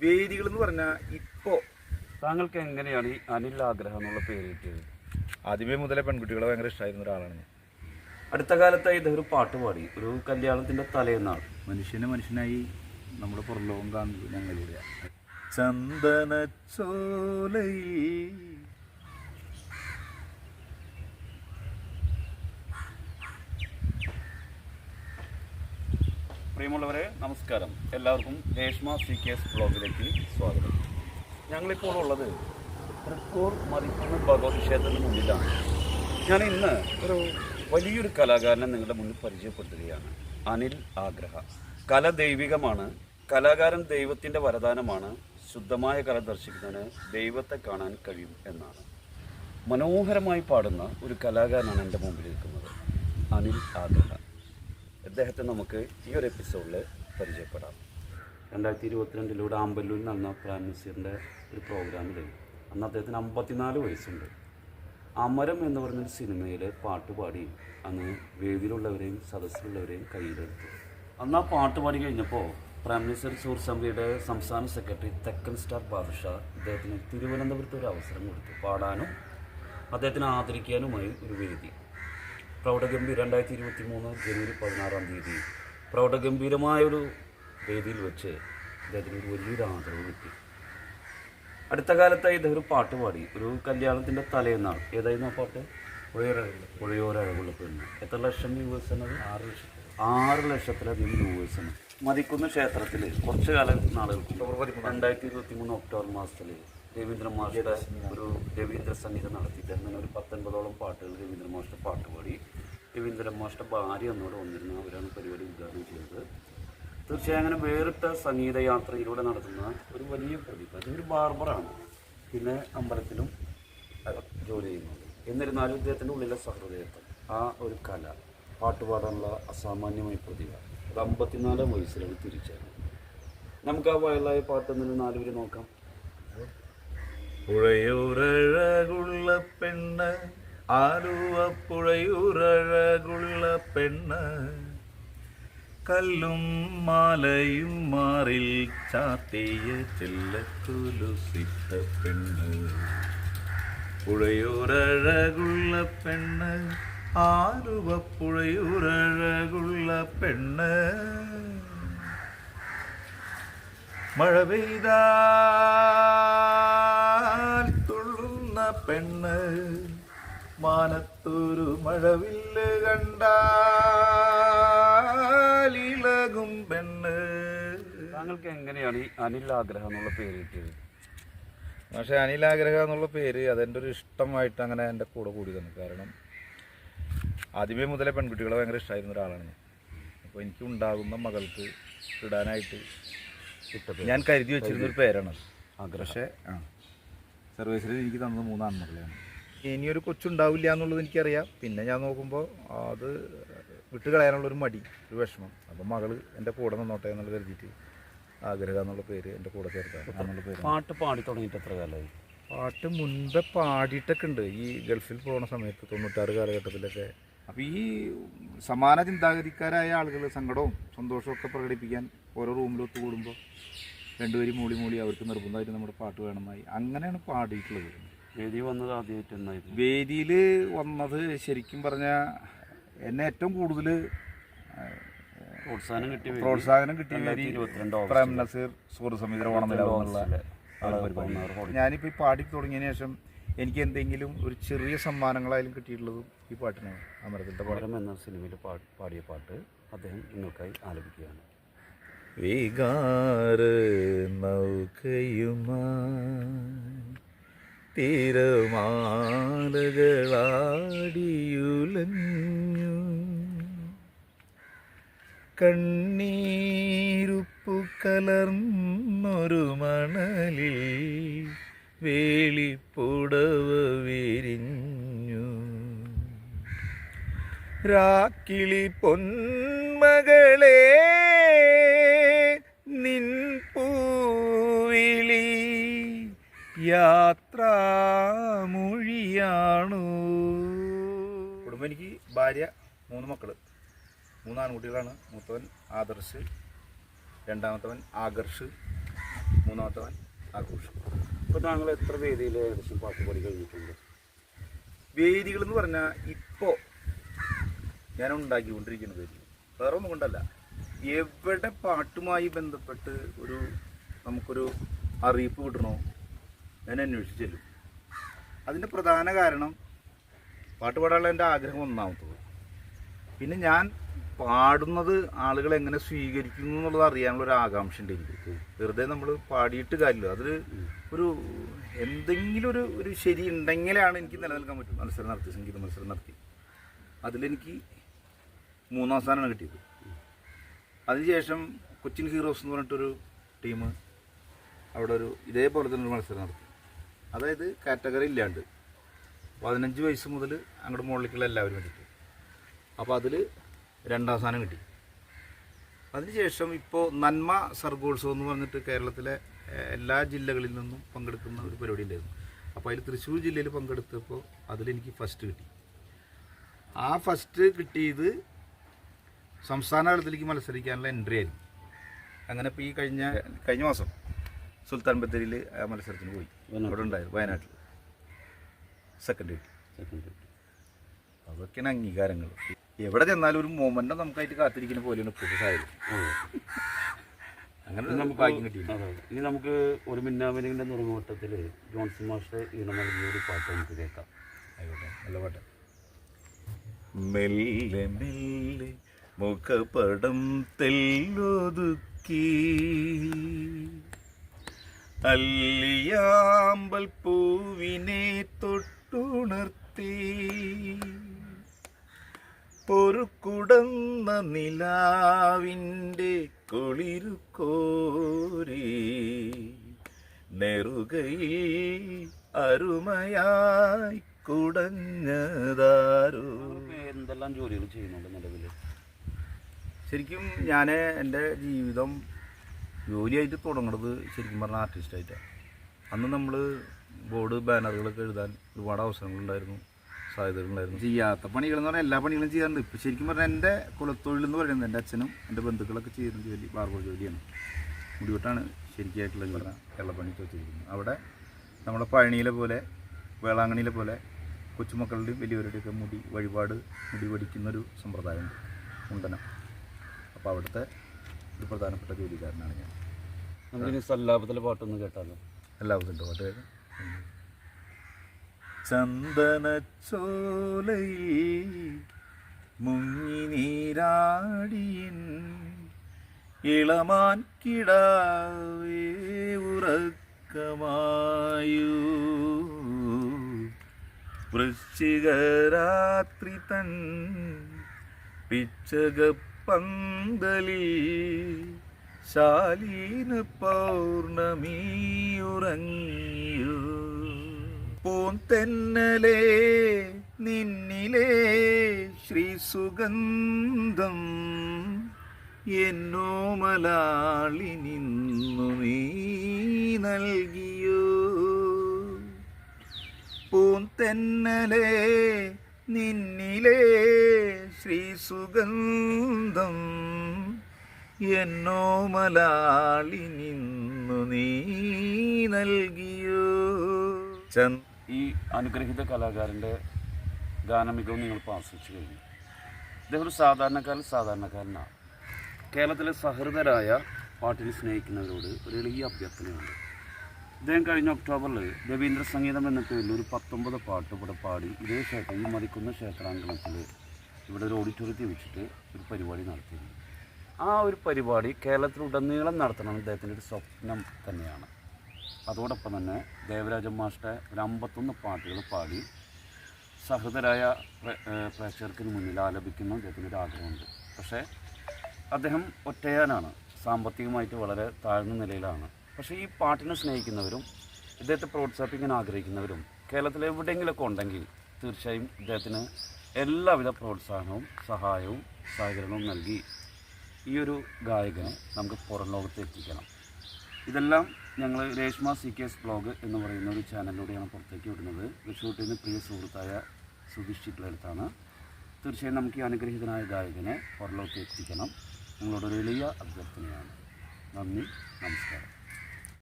വേദികൾ എന്ന് പറഞ്ഞാൽ ഇപ്പോൾ താങ്കൾക്ക് എങ്ങനെയാണ് ഈ അനിൽ ആഗ്രഹം എന്നുള്ള പേര് കിട്ടിയത്? ആദ്യമേ മുതലേ പെൺകുട്ടികളെ ഭയങ്കര ഇഷ്ടമായിരുന്ന ഒരാളാണ് ഞാൻ. അടുത്ത കാലത്തായി ഇദ്ദേഹം ഒരു പാട്ട് പാടി, ഒരു കല്യാണത്തിൻ്റെ തലേന്നാൾ. മനുഷ്യനായി നമ്മുടെ പുറലോകം കാണുന്നത് ഞങ്ങളിലൂടെ. ചന്ദനച്ചോലയിൽ പ്രിയമുള്ളവരെ നമസ്കാരം, എല്ലാവർക്കും രേഷ്മ CKS വ്ളോഗിലേക്ക് സ്വാഗതം. ഞങ്ങളിപ്പോൾ ഉള്ളത് തൃക്കൂർ മതിക്കുന്ന ഭഗവതി ക്ഷേത്രത്തിന് മുന്നിലാണ്. ഞാൻ ഇന്ന് ഒരു വലിയൊരു കലാകാരനെ നിങ്ങളുടെ മുന്നിൽ പരിചയപ്പെടുത്തുകയാണ്. അനിൽ ആഗ്രഹ. കല ദൈവികമാണ്, കലാകാരൻ ദൈവത്തിൻ്റെ വരദാനമാണ്, ശുദ്ധമായ കല ദർശിക്കുന്നതിന് ദൈവത്തെ കാണാൻ കഴിയും എന്നാണ്. മനോഹരമായി പാടുന്ന ഒരു കലാകാരനാണ് എൻ്റെ മുമ്പിൽ നിൽക്കുന്നത്, അനിൽ ആഗ്രഹ. അദ്ദേഹത്തെ നമുക്ക് ഈ ഒരു എപ്പിസോഡിൽ പരിചയപ്പെടാം. 2022 ആമ്പല്ലൂരിൽ നടന്ന പ്രൈം മിനിസ്റ്ററിൻ്റെ ഒരു പ്രോഗ്രാമിൽ അന്ന് അദ്ദേഹത്തിന് 54 വയസ്സുണ്ട്. അമരം എന്ന് പറഞ്ഞൊരു സിനിമയിൽ പാട്ട് പാടി അന്ന് വേദിയിലുള്ളവരെയും സദസ്സിലുള്ളവരെയും കയ്യിലെടുത്തു. അന്ന് ആ പാട്ട് പാടി കഴിഞ്ഞപ്പോൾ പ്രൈം മിനിസ്റ്റർ സുഹൃത്ത് സമിതിയുടെ സംസ്ഥാന സെക്രട്ടറി തെക്കൻ സ്റ്റാർ ബാദുഷാ അദ്ദേഹത്തിന് തിരുവനന്തപുരത്ത് ഒരു അവസരം കൊടുത്തു, പാടാനും അദ്ദേഹത്തിനെ ആദരിക്കാനുമായി ഒരു വേദി. പ്രൗഢഗംഭീര 2023 ജനുവരി 16 പ്രൗഢഗംഭീരമായൊരു വേദിയിൽ വെച്ച് അദ്ദേഹത്തിന് ഒരു വലിയൊരു ആദരവ് കിട്ടി. അടുത്ത കാലത്തായി ഇദ്ദേഹം ഒരു പാട്ട് പാടി, ഒരു കല്യാണത്തിൻ്റെ തലേന്നാൾ. ഏതായിരുന്നു ആ പാട്ട്? പുഴയോരഴകുള്ള പെണ്ണ്. എത്ര ലക്ഷം വ്യൂവേഴ്സ് എന്നത്? 6 ലക്ഷത്തിലധികം വ്യൂവേഴ്സ് ആണ്. മതിക്കുന്ന ക്ഷേത്രത്തിൽ കുറച്ച് കാലം നാളുകൾക്ക് 2023 ഒക്ടോബർ മാസത്തിൽ രവീന്ദ്ര മാഷയുടെ ഒരു രവീന്ദ്ര സംഗീതം നടത്തിയിട്ട് അങ്ങനെ ഒരു 19ഓളം പാട്ടുകൾ രവീന്ദ്ര മാഷയുടെ പാട്ട് പാടി. രവീന്ദ്ര മാഷയുടെ ഭാര്യ എന്നോട് വന്നിരുന്നു, അവരാണ് പരിപാടി ഉദ്ഘാടനം ചെയ്തത്. തീർച്ചയായും അങ്ങനെ വേറിട്ട സംഗീത യാത്രയിലൂടെ നടത്തുന്ന ഒരു വലിയ പ്രതിഭ. അതൊരു ബാർബറാണ്, പിന്നെ അമ്പലത്തിലും ജോലി ചെയ്യുന്നുണ്ട്. എന്നിരുന്നാലും ഇദ്ദേഹത്തിൻ്റെ ഉള്ളിലെ സഹൃദയത്വം, ആ ഒരു കല, പാട്ടുപാടാനുള്ള അസാമാന്യമായ പ്രതിഭ, ഒരു 54 വയസ്സിലാണ് തിരിച്ചത്. നമുക്ക് ആ വയലായ പാട്ടെന്നൊരു 4 വരി നോക്കാം. പുഴയൂരഴകുള്ള പെണ്ണ്, ആലുവ പുഴയൂരഴകുള്ള പെണ്ണ്, കല്ലും മാലയും മാറിൽ ചാത്തിയ ചെല്ലക്കുലുസിട്ട പെണ്ണ്. പുഴയൂരഴകുള്ള പെണ്ണ്, ആലുവ പുഴയൂരഴകുള്ള പെണ്ണ്, മഴ പെയ്താൽ തുള്ളുന്ന പെണ്ണ്, മാനത്തൊരു മഴവില്ല് കണ്ടാൽ ഇളകും പെണ്ണ്. താങ്കൾക്ക് എങ്ങനെയാണ് ഈ അനിൽ ആഗ്രഹം എന്നുള്ള പേര് കിട്ടിയത്? പക്ഷേ അനിൽ ആഗ്രഹം എന്നുള്ള പേര് അതെൻ്റെ ഒരു ഇഷ്ടമായിട്ട് അങ്ങനെ എൻ്റെ കൂടെ കൂടി തന്നെ. കാരണം ആദ്യമേ മുതലേ പെൺകുട്ടികളെ ഭയങ്കര ഇഷ്ടമായിരുന്ന ഒരാളാണ് ഞാൻ. അപ്പോൾ എനിക്ക് ഉണ്ടാകുന്ന മകൾക്ക് ഇടാനായിട്ട് ഞാൻ കരുതി വെച്ചിരുന്നൊരു പേരാണ്. പക്ഷേ സർവീസിൽ എനിക്ക് തന്നത് 3 ആൺമക്കളെയാണ്. ഇനിയൊരു കൊച്ചുണ്ടാവില്ല എന്നുള്ളത് എനിക്കറിയാം. പിന്നെ ഞാൻ നോക്കുമ്പോൾ അത് വിട്ട് കളയാനുള്ളൊരു മടി, ഒരു വിഷമം. അപ്പോൾ മകള് എൻ്റെ കൂടെ നിന്നോട്ടെ എന്നുള്ള കരുതിയിട്ട് ആഗ്രഹം എന്നുള്ള പേര് എൻ്റെ കൂടെ ചേർത്താനുള്ള പേര്. പാട്ട് പാടി തുടങ്ങിയിട്ട് എത്ര കാലമായി? പാട്ട് മുൻപേ പാടിയിട്ടൊക്കെ ഉണ്ട്, ഈ ഗൾഫിൽ പോകുന്ന സമയത്ത് 96 കാലഘട്ടത്തിലൊക്കെ. അപ്പോൾ ഈ സമാന ചിന്താഗതിക്കാരായ ആളുകൾ സങ്കടവും സന്തോഷവും ഒക്കെ പ്രകടിപ്പിക്കാൻ ഓരോ റൂമിൽ ഒത്തുകൂടുമ്പോൾ 2 പേര് മൂളി അവർക്ക് നിർബന്ധമായിട്ട് നമ്മുടെ പാട്ട് വേണമെന്നായി. അങ്ങനെയാണ് പാടിയിട്ടുള്ളത്. വേദി വന്നത് ആദ്യമായിട്ട് എന്നായിരുന്നു? വേദിയിൽ വന്നത് ശരിക്കും പറഞ്ഞാൽ എന്നെ ഏറ്റവും കൂടുതൽ പ്രോത്സാഹനം കിട്ടിയ വേദി പ്രേം നസീർ സുഹൃത്ത് സമിതിയുടെ ഓണനിലാവുന്നുള്ള പരിപാടി. ഞാനിപ്പോൾ ഈ പാടി തുടങ്ങിയതിന് ശേഷം എനിക്ക് എന്തെങ്കിലും ഒരു ചെറിയ സമ്മാനങ്ങളായാലും കിട്ടിയിട്ടുള്ളതും ഈ പാട്ടിനാണ്. അമരത്തിൻ്റെ പകരം എന്ന സിനിമയിൽ പാടിയ പാട്ട് അദ്ദേഹം നിങ്ങൾക്കായി ആലപിക്കുകയാണ്. വികാര നൗകയുമായി തിരമാലകളാടിയുലഞ്ഞു, കണ്ണീരുപ്പു കലർന്നൊരു മണലിൽ വേളിപ്പുടവ വിരിഞ്ഞു, രാക്കിളി പൊന്മകളെ നിൻ പൂവിളി യാത്രാമൊഴിയാണു. കുടുംബം എനിക്ക് ഭാര്യ, 3 മക്കൾ, 3 ആൺകുട്ടികളാണ്. മൂത്തവൻ ആദർശ്, രണ്ടാമത്തവൻ ആകർഷ്, മൂന്നാമത്തെ ആഘോഷം. ഇപ്പോൾ താങ്കൾ എത്ര വേദിയിൽ ഏകദേശം പാട്ട് പാടി കഴിഞ്ഞിട്ടുണ്ട്? വേദികൾ എന്ന് പറഞ്ഞാൽ ഇപ്പോൾ ഞാൻ ഉണ്ടാക്കിക്കൊണ്ടിരിക്കുന്ന വേദികൾ വേറെ ഒന്നും കൊണ്ടല്ല, എവിടെ പാട്ടുമായി ബന്ധപ്പെട്ട് നമുക്കൊരു അറിയിപ്പ് കിട്ടണോ ഞാൻ അന്വേഷിച്ച് ചെല്ലും. അതിൻ്റെ പ്രധാന കാരണം പാട്ട് പാടാനുള്ള എൻ്റെ ആഗ്രഹം ഒന്നാമത്തത്, പിന്നെ ഞാൻ പാടുന്നത് ആളുകൾ എങ്ങനെ സ്വീകരിക്കുന്നു എന്നുള്ളത് അറിയാനുള്ള ഒരു ആകാംക്ഷ ഉണ്ട് എനിക്ക്. വെറുതെ നമ്മൾ പാടിയിട്ട് കാര്യമില്ല, അതിൽ എന്തെങ്കിലും ഒരു ശരി ഉണ്ടെങ്കിലാണ് എനിക്ക് നിലനിൽക്കാൻ പറ്റും. മത്സരം നടത്തി, സംഗീത മത്സരം നടത്തി, അതിലെനിക്ക് 3ാം സ്ഥാനമാണ് കിട്ടിയത്. അതിനുശേഷം കൊച്ചിൻ ഹീറോസ് എന്ന് പറഞ്ഞിട്ടൊരു ടീം അവിടെ ഇതേപോലെ തന്നെ ഒരു മത്സരം നടത്തി. അതായത് കാറ്റഗറി ഇല്ലാണ്ട് 15 വയസ്സ് മുതൽ അങ്ങോട്ട് മുകളിലേക്കുള്ള എല്ലാവരും വേണ്ടിയിട്ട്. അപ്പോൾ അതിൽ 2ാം സ്ഥാനം കിട്ടി. അതിനുശേഷം ഇപ്പോൾ നന്മ സർഗോത്സവം എന്ന് പറഞ്ഞിട്ട് കേരളത്തിലെ എല്ലാ ജില്ലകളിൽ നിന്നും പങ്കെടുക്കുന്ന ഒരു പരിപാടി ഉണ്ടായിരുന്നു. അപ്പോൾ അതിൽ തൃശ്ശൂർ ജില്ലയിൽ പങ്കെടുത്തപ്പോൾ അതിലെനിക്ക് ഫസ്റ്റ് കിട്ടി. ആ ഫസ്റ്റ് കിട്ടിയത് സംസ്ഥാന തലത്തിലേക്ക് മത്സരിക്കാനുള്ള എൻട്രി ആയിരുന്നു. അങ്ങനെ ഇപ്പോൾ ഈ കഴിഞ്ഞ മാസം സുൽത്താൻ ബത്തേരിയിൽ ആ മത്സരത്തിന് പോയി. അവിടെ ഉണ്ടായിരുന്നു, വയനാട്ടിൽ സെക്കൻഡ് കിട്ടി. അതൊക്കെയാണ് അംഗീകാരങ്ങൾ. എവിടെ ചെന്നാലും ഒരു മൊമെൻ്റ് നമുക്കായിട്ട് കാത്തിരിക്കുന്ന പോലെയാണ് ഇപ്പോഴത്തെ സാഹചര്യം. അങ്ങനെ നമുക്ക് ഭാഗ്യം കിട്ടിയില്ല. ഇനി നമുക്ക് ഒരു മിന്നാമിനിൻ്റെ നുറുങ്ങോട്ടത്തിൽ ജോൺസൺ മാസ്റ്റർ ഈണം നൽകിയ ഒരു പാട്ട് നമുക്ക് കേൾക്കാം. ആയിക്കോട്ടെ, നല്ല പാട്ട്. മെല്ലെ മെല്ലെ മുഖപടം തെല്ലൊതുക്കി അല്ലിയാമ്പൽ പൂവിനെ തൊട്ടുണർത്തി പൊറുക്കുടന്ന നിലാവിൻ്റെ കുളിരു കോരി നെറുകയിൽ അരുമയായി കുടഞ്ഞതാരോ. എന്തെല്ലാം ജോലികൾ ചെയ്യുന്നുണ്ട് നിലവിൽ? ശരിക്കും ഞാൻ എൻ്റെ ജീവിതം ജോലിയായിട്ട് തുടങ്ങുന്നത് ശരിക്കും പറഞ്ഞാൽ ആർട്ടിസ്റ്റായിട്ടാണ്. അന്ന് നമ്മൾ ബോർഡ് ബാനറുകളൊക്കെ എഴുതാൻ ഒരുപാട് അവസരങ്ങളുണ്ടായിരുന്നു, സാധ്യതകളുണ്ടായിരുന്നു. ചെയ്യാത്ത പണികളെന്ന് പറഞ്ഞാൽ എല്ലാ പണികളും ചെയ്യാറുണ്ട്. ഇപ്പോൾ ശരിക്കും പറഞ്ഞാൽ എൻ്റെ കുലത്തൊഴിൽ എന്ന് പറയുന്നത് എൻ്റെ അച്ഛനും എൻ്റെ ബന്ധുക്കളൊക്കെ ചെയ്യുന്ന ജോലി ബാർബർ ജോലിയാണ്. മുടിവെട്ടാണ് ശരിക്കായിട്ടുള്ള കേരളപ്പണിക്ക് വെച്ചിരിക്കുന്നത്. അവിടെ നമ്മളെ പഴനിയിലെ പോലെ വേളാങ്കണ്ണിയിലെ പോലെ കൊച്ചുമക്കളുടെയും വലിയവരുടെയൊക്കെ മുടി വടിക്കുന്നൊരു സമ്പ്രദായമുണ്ട്, മുണ്ടനം. അപ്പോൾ അവിടുത്തെ ഒരു പ്രധാനപ്പെട്ട ജോലിക്കാരനാണ് ഞാൻ. നമുക്കിനി സല്ലാപത്തിലെ പാട്ടൊന്ന് കേട്ടാലോ? എല്ലാവരുടെ പാട്ട് കേൾക്കാം. ചന്ദനച്ചോലയിൽ മുങ്ങി നീരാടിയൻ ഇളമാൻ കിടാവേ ഉറക്കമായൂ വൃശ്ചികരാത്രി തൻ പിച്ചകപ്പന്തലിൽ ശാലീന പൗർണമിയുറങ്ങിയോ പൂന്തെന്നലേ നിന്നിലേ ശ്രീസുഗന്ധം എന്നോമലാളി നിന്നു നീ നൽകിയോ പൂന്തെന്നലേ നിന്നിലേ ശ്രീസുഗന്ധം എന്നോമലാളി നിന്നു നീ നൽകിയോ. ഈ അനുഗ്രഹീത കലാകാരൻ്റെ ഗാനമികവും നിങ്ങളിപ്പോൾ ആസ്വദിച്ചു കഴിഞ്ഞു. ഇദ്ദേഹം ഒരു സാധാരണക്കാരനാണ്. കേരളത്തിലെ സഹൃദരായ പാട്ടിനെ സ്നേഹിക്കുന്നവരോട് ഒരു എളിയ അഭ്യർത്ഥനയുണ്ട്. ഇദ്ദേഹം കഴിഞ്ഞ ഒക്ടോബറിൽ രവീന്ദ്ര സംഗീതം എന്ന പേരിൽ ഒരു 19 പാട്ട് ഇവിടെ പാടി ഇതേ ക്ഷേത്രം, ഈ മതിക്കുന്ന ക്ഷേത്രാങ്കണത്തിൽ ഇവിടെ ഒരു ഓഡിറ്റോറിയത്തിൽ വെച്ചിട്ട് ഒരു പരിപാടി നടത്തിയിരുന്നു. ആ ഒരു പരിപാടി കേരളത്തിലുടനീളം നടത്തണം ഇദ്ദേഹത്തിൻ്റെ ഒരു സ്വപ്നം തന്നെയാണ്. അതോടൊപ്പം തന്നെ ദേവരാജൻ മാസ്റ്റർ ഒരു 51 പാട്ടുകൾ പാടി സഹൃദരായ പ്രേക്ഷകർക്ക് മുന്നിൽ ആലപിക്കുന്ന അദ്ദേഹത്തിൻ്റെ ഒരു ആഗ്രഹമുണ്ട്. പക്ഷേ അദ്ദേഹം ഒറ്റയാനാണ്, സാമ്പത്തികമായിട്ട് വളരെ താഴ്ന്ന നിലയിലാണ്. പക്ഷേ ഈ പാട്ടിനെ സ്നേഹിക്കുന്നവരും ഇദ്ദേഹത്തെ പ്രോത്സാഹിപ്പിക്കാൻ ആഗ്രഹിക്കുന്നവരും കേരളത്തിൽ എവിടെയെങ്കിലുമൊക്കെ ഉണ്ടെങ്കിൽ തീർച്ചയായും ഇദ്ദേഹത്തിന് എല്ലാവിധ പ്രോത്സാഹനവും സഹായവും സഹകരണവും നൽകി ഈ ഒരു ഗായകനെ നമുക്ക് പുറം ലോകത്ത് എത്തിക്കണം. ഇതെല്ലാം ഞങ്ങൾ രേഷ്മ CKS വ്ലോഗ് എന്ന് പറയുന്ന ഒരു ചാനലിലൂടെയാണ് പുറത്തേക്ക് വിടുന്നത്. തൃശ്ശൂരിൽ നിന്ന് പ്രിയ സുഹൃത്തായ സുധീഷ് ചിറ്റിലടുത്താണ്. തീർച്ചയായും നമുക്ക് ഈ അനുഗ്രഹീതനായ ഗായകനെ പുറം ലോകത്ത് എത്തിക്കണം. നിങ്ങളോടൊരു വലിയ അഭ്യർത്ഥനയാണ്. നന്ദി, നമസ്കാരം.